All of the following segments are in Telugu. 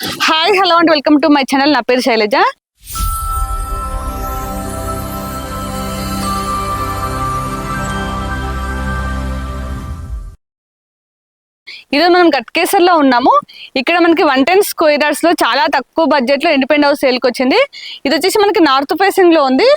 Hi hello and welcome to my channel. నా పేరు శైలజ. ఈరోజు మనం గట్కేసర్లో ఉన్నాము. ఇక్కడ మనకి 110 స్క్వేర్ యార్డ్స్ లో చాలా తక్కువ బడ్జెట్ లో ఇండిపెండెంట్ హౌస్ సేల్కి వచ్చింది. ఇది వచ్చేసి మనకి నార్త్ ఫేసింగ్ లో ఉంది.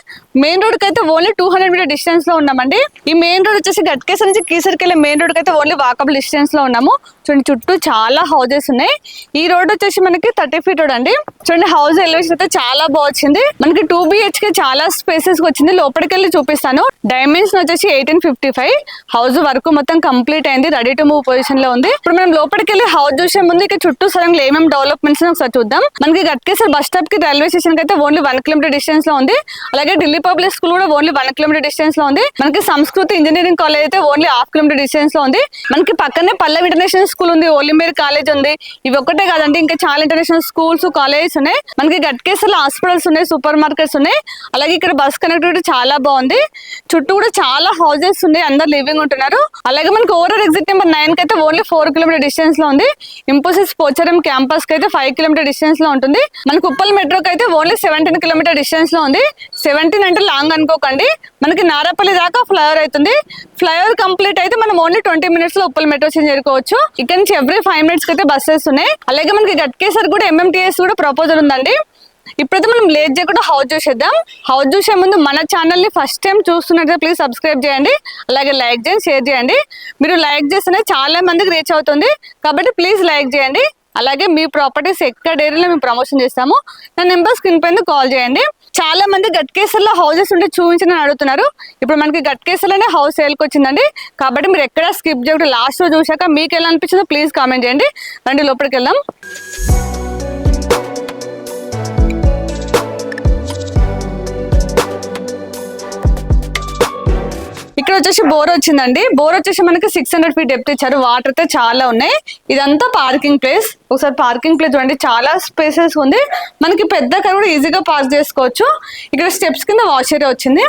మెయిన్ రోడ్ కి అయితే ఓన్లీ 200 మీటర్ డిస్టెన్స్ లో ఉన్నామండి. ఈ మెయిన్ రోడ్ వచ్చేసి గట్కేసర్ నుంచి కీసర్కి వెళ్ళే మెయిన్ రోడ్ కి అయితే ఓన్లీ వాకబుల్ డిస్టెన్స్ లో ఉన్నాము. చూడండి చుట్టూ చాలా హౌసెస్ ఉన్నాయి. ఈ రోడ్ వచ్చేసి మనకి 30 ఫీట్ రోడ్ అండి. చూడండి హౌస్ ఎలివేషన్ అయితే చాలా బాగుంది. మనకి 2 BHK చాలా స్పేసెస్ వచ్చింది. లోపలికి వెళ్ళి చూపిస్తాను. డైమెన్షన్ వచ్చేసి 1855. హౌస్ వర్క్ మొత్తం కంప్లీట్ అయింది. రెడీ టు మూవ్ పొజిషన్ లో ఉంది. ఇప్పుడు మనం లోపలికి వెళ్ళి హౌస్ చూసే ముందు ఇక్కడ చుట్టూ సరంగా ఏమేమి డెవలప్మెంట్స్ ఒకసారి చూద్దాం. మనకి గట్కేసర్ బస్ స్టాప్ కి రైల్వే స్టేషన్ కి అయితే ఓన్లీ 1 కిలోమీటర్ డిస్టెన్స్ లో ఉంది. అలాగే ఢిల్లీ పబ్లిక్ స్కూల్ కూడా ఓన్లీ 1 కిలోమీటర్ డిస్టెన్స్ లో ఉంది. మనకి సంస్కృతి ఇంజనీరింగ్ కాలేజ్ అయితే ఓన్లీ 1/2 కిలోమీటర్ డిస్టెన్స్ లో ఉంది. మనకి పక్కనే పల్లవి ఇంటర్నేషనల్ స్కూల్ ఉంది, ఓలింబేర్ కాలేజ్ ఉంది. ఇవి ఒక్కటే కాదండి, ఇంకా చాలా ఇంటర్నేషనల్ స్కూల్స్ కాలేజెస్ ఉన్నాయి. మనకి గట్కేసర్ లో హాస్పిటల్స్ ఉన్నాయి, సూపర్ మార్కెట్స్ ఉన్నాయి. అలాగే ఇక్కడ బస్ కనెక్టివిటీ చాలా బాగుంది. చుట్టూ కూడా చాలా హౌసెస్ ఉన్నాయి, అందరు లివింగ్ ఉంటున్నారు. అలాగే మనకి ఓవరాల్ ఎగ్జిట్ నెంబర్ 9 కి అయితే ఓన్లీ 4 కిలోమీటర్ డిస్టెన్స్ లో ఉంది. ఇంపోసిస్ పోచారం క్యాంపస్ కి అయితే 5 కిలోమీటర్ డిస్టెన్స్ లో ఉంటుంది. మనకి ఉప్పల్ మెట్రోకి అయితే ఓన్లీ 17 కిలోమీటర్ డిస్టెన్స్ లో ఉంది. 17 అంటే లాంగ్ అనుకోకండి. మనకి నారాపల్లి దాకా ఫ్లైఓవర్ అవుతుంది. ఫ్లైఓవర్ కంప్లీట్ అయితే మనం ఓన్లీ 20 మినిట్స్ లో ఉప్పల్ మెట్రో చేరుకోవచ్చు. ఇక్కడ నుంచి ఎవ్రీ 5 మినిట్స్ కి అయితే బస్సెస్ ఉన్నాయి. అలాగే మనకి గట్కేసర్ కూడా MMTS కూడా ప్రపోజల్ ఉందండి. ఇప్పుడైతే మనం లేట్ చేయకుండా హౌస్ చూసేద్దాం. హౌస్ చూసే ముందు మన ఛానల్ ని ఫస్ట్ టైం చూస్తున్నట్లయితే ప్లీజ్ సబ్స్క్రైబ్ చేయండి. అలాగే లైక్ చేయండి, షేర్ చేయండి. మీరు లైక్ చేస్తేనే చాలా మందికి రీచ్ అవుతుంది కాబట్టి ప్లీజ్ లైక్ చేయండి. అలాగే మీ ప్రాపర్టీస్ ఎక్కడ ఏరియాలో మేము ప్రమోషన్ చేస్తాము. నా నెంబర్ స్క్రీన్ పైన కాల్ చేయండి. చాలా మంది గట్కేసర్ లో హౌసెస్ ఉంటే చూపించని అడుగుతున్నారు. ఇప్పుడు మనకి గట్కేసర్ లోనే హౌస్ సేల్కి వచ్చిందండి. కాబట్టి మీరు ఎక్కడ స్కిప్ చేయకుండా లాస్ట్ లో చూసాక మీకు ఎలా అనిపించిందో ప్లీజ్ కామెంట్ చేయండి. రండి లోపలికి వెళ్దాం. ఇక్కడ వచ్చేసి బోర్ వచ్చిందండి. బోర్ వచ్చేసి మనకి 600 ఫీట్ డెప్త్ ఇచ్చారు. వాటర్ అయితే చాలా ఉన్నాయి. ఇదంతా పార్కింగ్ ప్లేస్. ఒకసారి పార్కింగ్ ప్లేస్ చూడండి, చాలా స్పేసెస్ ఉంది. మనకి పెద్ద కార్ కూడా ఈజీగా పార్క్ చేసుకోవచ్చు. ఇక్కడ స్టెప్స్ కింద వాష్ ఏరియా వచ్చింది.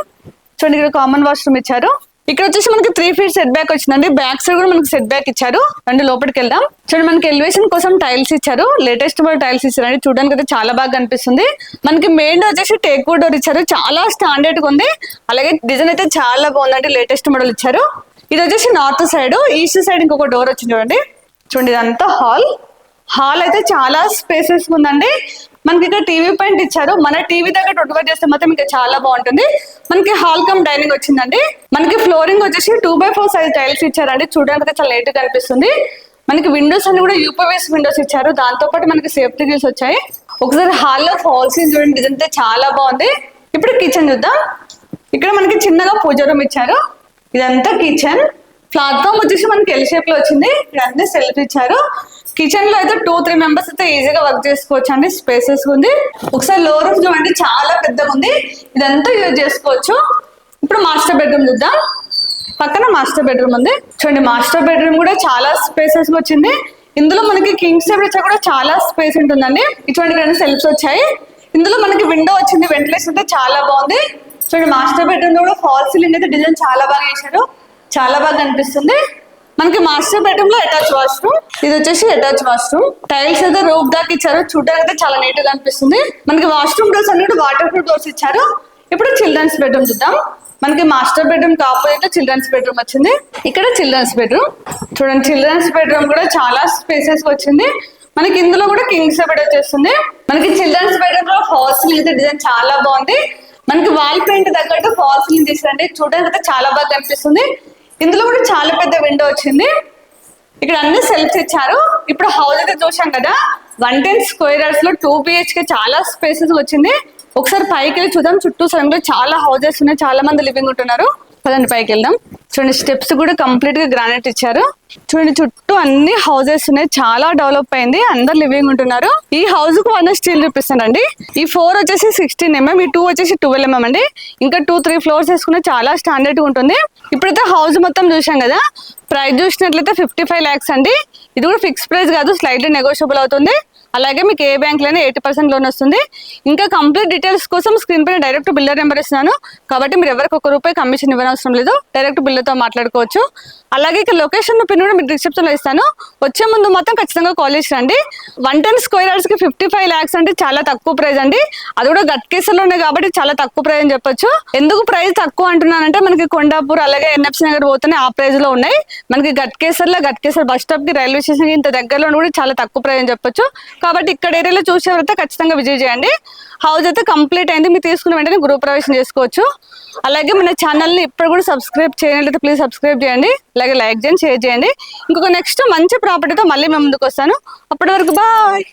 చూడండి ఇక్కడ కామన్ వాష్రూమ్ ఇచ్చారు. ఇక్కడ వచ్చేసి మనకి 3 ఫీట్ సెట్ బ్యాక్ వచ్చిందండి. బ్యాక్ సైడ్ కూడా మనకి సెట్ బ్యాక్ ఇచ్చారు. రండి లోపలికి వెళ్దాం. చూడండి మనకి ఎలివేషన్ కోసం టైల్స్ ఇచ్చారు. లేటెస్ట్ మోడల్ టైల్స్ ఇచ్చారండి. చూడడానికి అయితే చాలా బాగా కనిపిస్తుంది. మనకి మెయిన్ డోర్ వచ్చేసి టేక్ వుడ్ డోర్ ఇచ్చారు. చాలా స్టాండర్డ్ గా ఉంది. అలాగే డిజైన్ అయితే చాలా బాగుందండి. లేటెస్ట్ మోడల్ ఇచ్చారు. ఇది వచ్చేసి నార్త్ సైడ్. ఈస్ట్ సైడ్ ఇంకొక డోర్ వచ్చింది చూడండి. చూడండి ఇదంతా హాల్ అయితే చాలా స్పేసెస్ ఉందండి. మనకి ఇక్కడ టీవీ పాయింట్ ఇచ్చారు. మన టీవీ దగ్గర రొట్టె చేస్తే మాత్రం ఇంకా చాలా బాగుంటుంది. మనకి హాల్ కమ్ డైనింగ్ వచ్చిందండి. మనకి ఫ్లోరింగ్ వచ్చేసి 2x4 సైజ్ టైల్స్ ఇచ్చారండి. చూడడానికి చాలా నీట్ గా కనిపిస్తుంది. మనకి విండోస్ అన్ని కూడా UPVC విండోస్ ఇచ్చారు. దాంతో పాటు మనకి సేఫ్టీ గ్రిల్స్ వచ్చాయి. ఒకసారి హాల్లో ఫాల్ సీలింగ్ చూడండి, డిజైన్ అయితే చాలా బాగుంది. ఇప్పుడు కిచెన్ చూద్దాం. ఇక్కడ మనకి చిన్నగా పూజ రూమ్ ఇచ్చారు. ఇదంతా కిచెన్. ప్లాట్ఫామ్ వచ్చేసి మనకి ఎల్ షేప్ లో వచ్చింది. ఇదంతా సెల్ఫ్ ఇచ్చారు. కిచెన్ లో అయితే 2-3 మెంబర్స్ అయితే ఈజీగా వర్క్ చేసుకోవచ్చు అండి. స్పేసెస్ ఉంది. ఒకసారి లో రూమ్ చూడండి, చాలా పెద్దగా ఉంది. ఇదంతా యూజ్ చేసుకోవచ్చు. ఇప్పుడు మాస్టర్ బెడ్రూమ్ చూద్దాం. పక్కన మాస్టర్ బెడ్రూమ్ ఉంది. చూడండి మాస్టర్ బెడ్రూమ్ కూడా చాలా స్పేసెస్ వచ్చింది. ఇందులో మనకి కింగ్ సైజ్ వచ్చా కూడా చాలా స్పేస్ ఉంటుందండి. ఇటువంటి 2 సెల్ఫ్స్ వచ్చాయి. ఇందులో మనకి విండో వచ్చింది. వెంటిలేషన్ అయితే చాలా బాగుంది. చూడండి మాస్టర్ బెడ్రూమ్ లో కూడా ఫాల్ సీలింగ్ అయితే డిజైన్ చాలా బాగా చేశారు. చాలా బాగా కనిపిస్తుంది. మనకి మాస్టర్ బెడ్రూమ్ లో అటాచ్ వాష్రూమ్. ఇది వచ్చేసి అటాచ్ వాష్రూమ్. టైల్స్ అయితే రూఫ్ దాకా ఇచ్చారు. చూడడానికి అయితే చాలా నీట్ గా అనిపిస్తుంది. మనకి వాష్రూమ్ డోర్స్ అన్ని వాటర్ ప్రూఫ్ డోర్స్ ఇచ్చారు. ఇప్పుడు చిల్డ్రన్స్ బెడ్రూమ్ చూద్దాం. మనకి మాస్టర్ బెడ్రూమ్ ఆపోజిట్ లో చిల్డ్రన్స్ బెడ్రూమ్ వచ్చింది. ఇక్కడ చిల్డ్రన్స్ బెడ్రూమ్ చూడండి. చిల్డ్రన్స్ బెడ్రూమ్ కూడా చాలా స్పేసెస్ వచ్చింది. మనకి ఇందులో కూడా కింగ్ సైజ్ బెడ్ వచ్చేస్తుంది. మనకి చిల్డ్రన్స్ బెడ్రూమ్ లో ఫాల్ సీలింగ్ అయితే డిజైన్ చాలా బాగుంది. మనకి వాల్ పెయింట్ తగ్గట్టు ఫాల్ సీలింగ్ చేశారండి. చూడడానికి అయితే చాలా బాగా కనిపిస్తుంది. ఇందులో కూడా చాలా పెద్ద విండో వచ్చింది. ఇక్కడ అన్ని సెల్ఫ్స్ ఇచ్చారు. ఇప్పుడు హౌస్ అయితే చూసాం కదా, 110 స్క్వేర్ యార్డ్స్ లో 2 BHK చాలా స్పేసెస్ వచ్చింది. ఒకసారి పైకి వెళ్ళి చూద్దాం. చుట్టూ సరంలో చాలా హౌసెస్ ఉన్నాయి. చాలా మంది లివింగ్ ఉంటున్నారు. పదండి పైకి వెళ్దాం. చూడండి స్టెప్స్ కూడా కంప్లీట్ గా గ్రానైట్ ఇచ్చారు. చూడండి చుట్టూ అన్ని హౌసెస్ ఉన్నాయి. చాలా డెవలప్ అయింది. అందరు లివింగ్ ఉంటున్నారు. ఈ హౌస్ కు 1 స్టీల్ చూపిస్తానండి. ఈ 4 వచ్చేసి 16 mm, ఈ 2 వచ్చేసి 12 mm అండి. ఇంకా 2-3 ఫ్లోర్స్ వేసుకునే చాలా స్టాండర్డ్ గా ఉంటుంది. ఇప్పుడైతే హౌస్ మొత్తం చూసాం కదా. ప్రైస్ చూసినట్లయితే 55 lakhs అండి. ఇది కూడా ఫిక్స్ ప్రైస్ కాదు, స్లైట్లీ నెగోషియబుల్ అవుతుంది. అలాగే మీకు ఏ బ్యాంక్లోనే 80% లోన్ వస్తుంది. ఇంకా కంప్లీట్ డీటెయిల్స్ కోసం స్క్రీన్ పైన డైరెక్ట్ బిల్డర్ నెంబర్ ఇస్తున్నాను, కాబట్టి మీరు ఎవరికి ₹1 కమిషన్ ఇవ్వనవసరం లేదు, డైరెక్ట్ బిల్డర్తో మాట్లాడుకోవచ్చు. అలాగే ఇక్కడ లొకేషన్ పిన్ కూడా మీకు డిస్క్రిప్షన్లో ఇస్తాను. వచ్చే ముందు మాత్రం ఖచ్చితంగా కాలేజ్ రండి. 110 స్క్వేర్ యార్డ్స్కి 55 lakhs అంటే చాలా తక్కువ ప్రైస్ అండి. అది కూడా గట్కేసర్లోనే కాబట్టి చాలా తక్కువ ప్రైస్ అని చెప్పొచ్చు. ఎందుకు ప్రైస్ తక్కువ అంటున్నానంటే మనకి కొండాపూర్ అలాగే ఎన్ఎఫ్సి నగర్ పోతేనే ఆ ప్రైస్ లో ఉన్నాయి. మనకి గట్కేసర్ బస్ స్టాప్ కి రైల్వే స్టేషన్ కి ఇంత దగ్గరలో కూడా చాలా తక్కువ ప్రైస్ అని చెప్పొచ్చు. కాబట్టి ఇక్కడ ఏరియాలో చూసేవారైతే ఖచ్చితంగా విజిట్ చేయండి. హౌస్ అయితే కంప్లీట్ అయింది, మీరు తీసుకున్న వెంటనే గృహ ప్రవేశం చేసుకోవచ్చు. అలాగే మన ఛానల్ని ఇప్పుడు కూడా సబ్స్క్రైబ్ చేయనట్లయితే ప్లీజ్ సబ్స్క్రైబ్ చేయండి, అలాగే లైక్ చేయండి, షేర్ చేయండి. ఇంకొక నెక్స్ట్ మంచి ప్రాపర్టీతో మళ్ళీ మేము ముందుకు వస్తాను. అప్పటి వరకు బాయ్.